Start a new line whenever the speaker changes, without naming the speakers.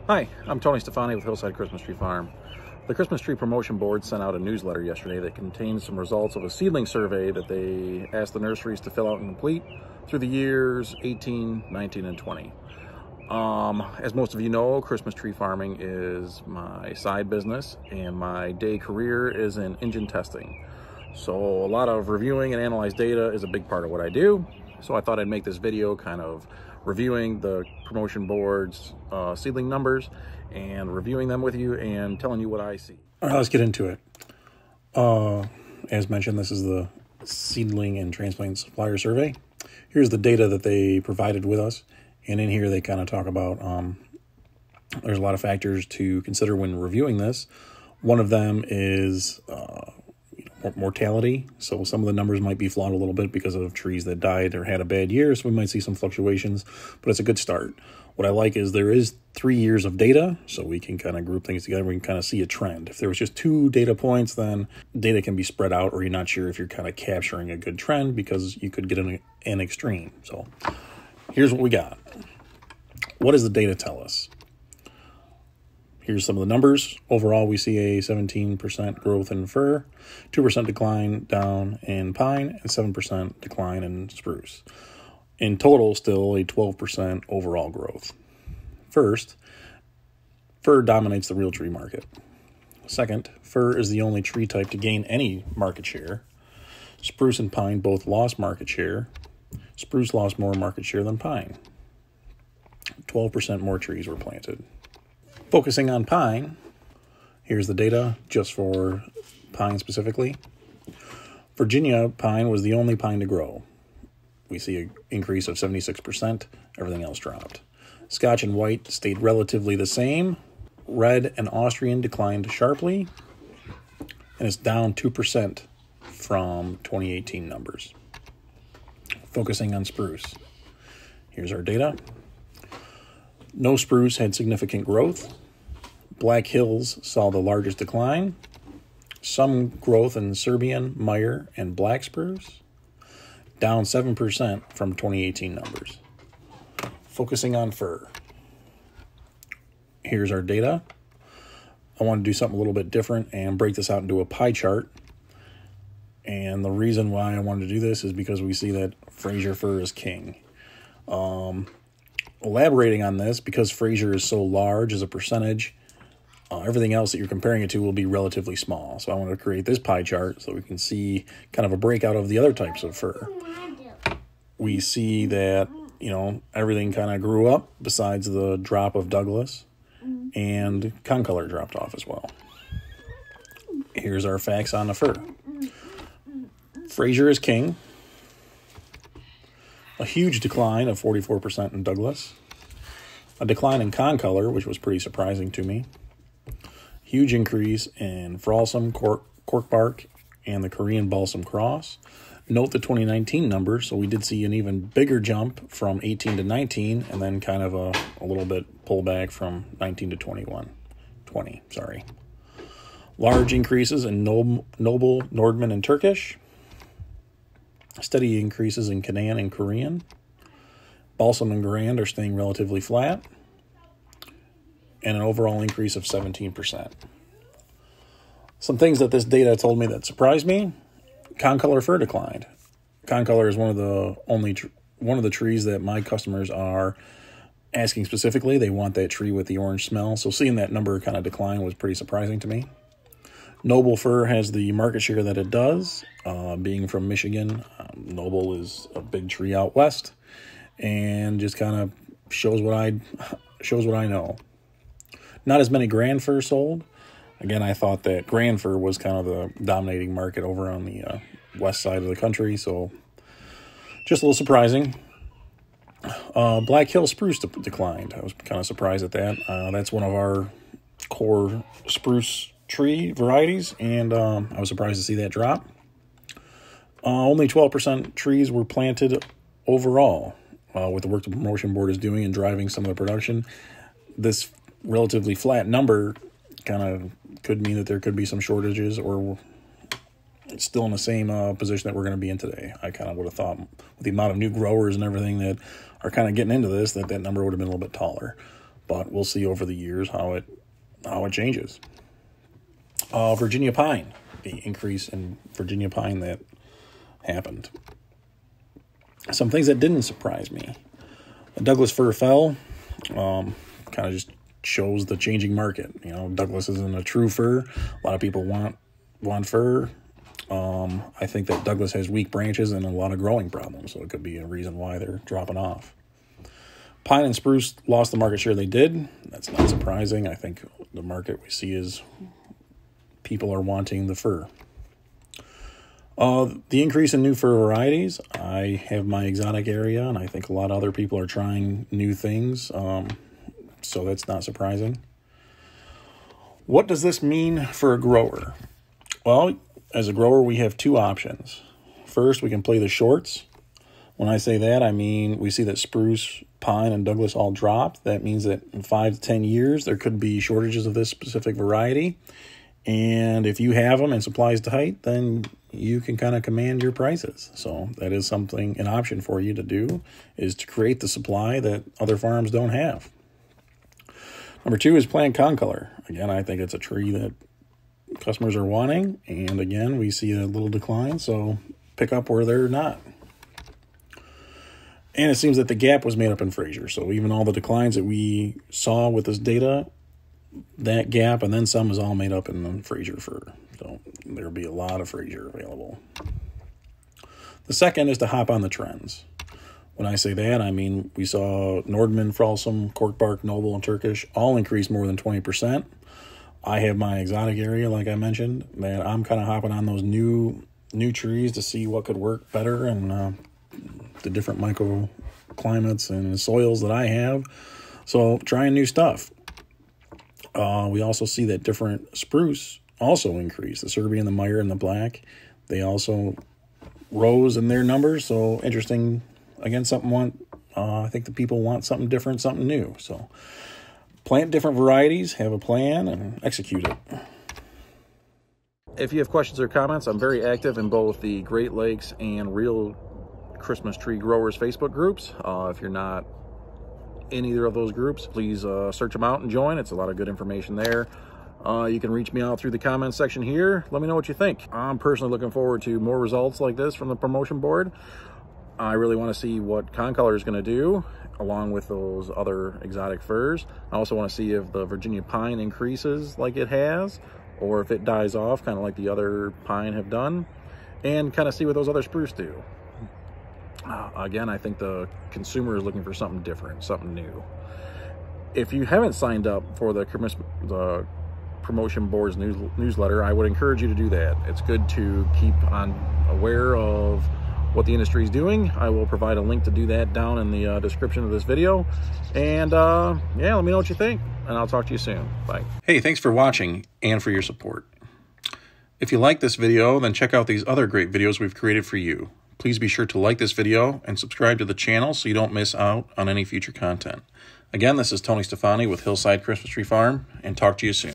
Hi, I'm Tony Stefani with Hillside Christmas Tree Farm. The Christmas Tree Promotion Board sent out a newsletter yesterday that contains some results of a seedling survey that they asked the nurseries to fill out and complete through the years 18, 19, and 20. As most of you know, Christmas tree farming is my side business and my day career is in engine testing. So a lot of reviewing and analyze data is a big part of what I do. So I thought I'd make this video kind of reviewing the promotion board's seedling numbers and reviewing them with you and telling you what I see.
All right, let's get into it. As mentioned, this is the Seedling and Transplant Supplier survey. Here's the data that they provided with us. And in here, they kind of talk about there's a lot of factors to consider when reviewing this. One of them is mortality. So some of the numbers might be flawed a little bit because of trees that died or had a bad year. So we might see some fluctuations, but it's a good start. What I like is there is 3 years of data, so we can kind of group things together. We can kind of see a trend. If there was just 2 data points, then data can be spread out, or you're not sure if you're kind of capturing a good trend because you could get an extreme. So here's what we got. What does the data tell us? Here's some of the numbers. Overall, we see a 17% growth in fir, 2% decline down in pine, and 7% decline in spruce. In total, still a 12% overall growth. First, fir dominates the real tree market. Second, fir is the only tree type to gain any market share. Spruce and pine both lost market share. Spruce lost more market share than pine. 12% more trees were planted. Focusing on pine, here's the data just for pine specifically. Virginia pine was the only pine to grow. We see an increase of 76%. Everything else dropped. Scotch and White stayed relatively the same. Red and Austrian declined sharply. And it's down 2% from 2018 numbers. Focusing on spruce. Here's our data. No spruce had significant growth. Black Hills saw the largest decline. Some growth in Serbian, Meyer, and black spruce. Down 7% from 2018 numbers. Focusing on fir. Here's our data. I want to do something a little bit different and break this out into a pie chart. And the reason why I wanted to do this is because we see that Fraser fir is king. Elaborating on this, because Fraser is so large as a percentage, everything else that you're comparing it to will be relatively small. So I want to create this pie chart so we can see kind of a breakout of the other types of fir. We see that, everything kind of grew up besides the drop of Douglas, and concolor dropped off as well. Here's our facts on the fir. Fraser is king. A huge decline of 44% in Douglas. A decline in concolor, which was pretty surprising to me. Huge increase in Fralsam, Corkbark, and the Korean Balsam cross. Note the 2019 numbers, so we did see an even bigger jump from 18 to 19, and then kind of a little bit pullback from 19 to 20. Large increases in Noble, Nordman, and Turkish. Steady increases in Canaan and Korean. Balsam and Grand are staying relatively flat. And an overall increase of 17%. Some things that this data told me that surprised me. Concolor fir declined. Concolor is one of the trees that my customers are asking specifically. They want that tree with the orange smell. So seeing that number kind of decline was pretty surprising to me. Noble fir has the market share that it does. Being from Michigan, Noble is a big tree out west, and just kind of shows what I know. Not as many grand fir sold. Again, I thought that grand fir was kind of the dominating market over on the west side of the country, so just a little surprising. Black Hill spruce declined. I was kind of surprised at that. That's one of our core spruce tree varieties, and I was surprised to see that drop. Only 12% trees were planted overall with the work the promotion board is doing and driving some of the production. This relatively flat number kind of could mean that there could be some shortages, or it's still in the same position that we're going to be in today. I kind of would have thought with the amount of new growers and everything that are kind of getting into this, that number would have been a little bit taller. but we'll see over the years how it changes. Virginia pine, the increase in Virginia pine that happened. Some things that didn't surprise me. The Douglas fir fell. Kind of just shows the changing market. You know, Douglas isn't a true fir. A lot of people want fir. I think that Douglas has weak branches and a lot of growing problems, so it could be a reason why they're dropping off. Pine and spruce lost the market share they did. That's not surprising. I think the market we see is people are wanting the fir. The increase in new fir varieties, I have my exotic area, and I think a lot of other people are trying new things, so that's not surprising. What does this mean for a grower? Well, as a grower, we have two options. First, we can play the shorts. When I say that, I mean we see that spruce, pine, and Douglas all dropped. That means that in 5 to 10 years, there could be shortages of this specific variety. And if you have them and supply is tight, then you can kind of command your prices. So that is something, an option for you to do, is to create the supply that other farms don't have. Number 2 is plant concolor. Again, I think it's a tree that customers are wanting. And again, we see a little decline, so pick up where they're not. And it seems that the gap was made up in Fraser. So even all the declines that we saw with this data, that gap and then some is all made up in Fraser fir. So there'll be a lot of Fraser available. The second is to hop on the trends. When I say that, I mean we saw Nordman, Fralsam, Corkbark, Noble, and Turkish all increase more than 20%. I have my exotic area, like I mentioned, that I'm kind of hopping on those new trees to see what could work better and the different microclimates and soils that I have. So trying new stuff. We also see that different spruce also increase. The Serbian, the Meyer, and the black, they also rose in their numbers. So interesting. Again, I think the people want something different, something new. So plant different varieties, have a plan, and execute it.
If you have questions or comments, I'm very active in both the Great Lakes and Real Christmas Tree Growers Facebook groups. If you're not in either of those groups, please search them out and join. It's a lot of good information there. You can reach me out through the comments section here. Let me know what you think. I'm personally looking forward to more results like this from the promotion board. I really want to see what concolor is going to do along with those other exotic firs. I also want to see if the Virginia pine increases like it has, or if it dies off kind of like the other pine have done, and kind of see what those other spruce do. Again, I think the consumer is looking for something different, something new. If you haven't signed up for the promotion board's newsletter, I would encourage you to do that. It's good to keep aware of what the industry is doing. I will provide a link to do that down in the description of this video. And yeah, let me know what you think, and I'll talk to you soon. Bye.
Hey, thanks for watching and for your support. If you like this video, then check out these other great videos we've created for you. Please be sure to like this video and subscribe to the channel so you don't miss out on any future content. Again, this is Tony Stefani with Hillside Christmas Tree Farm, and talk to you soon.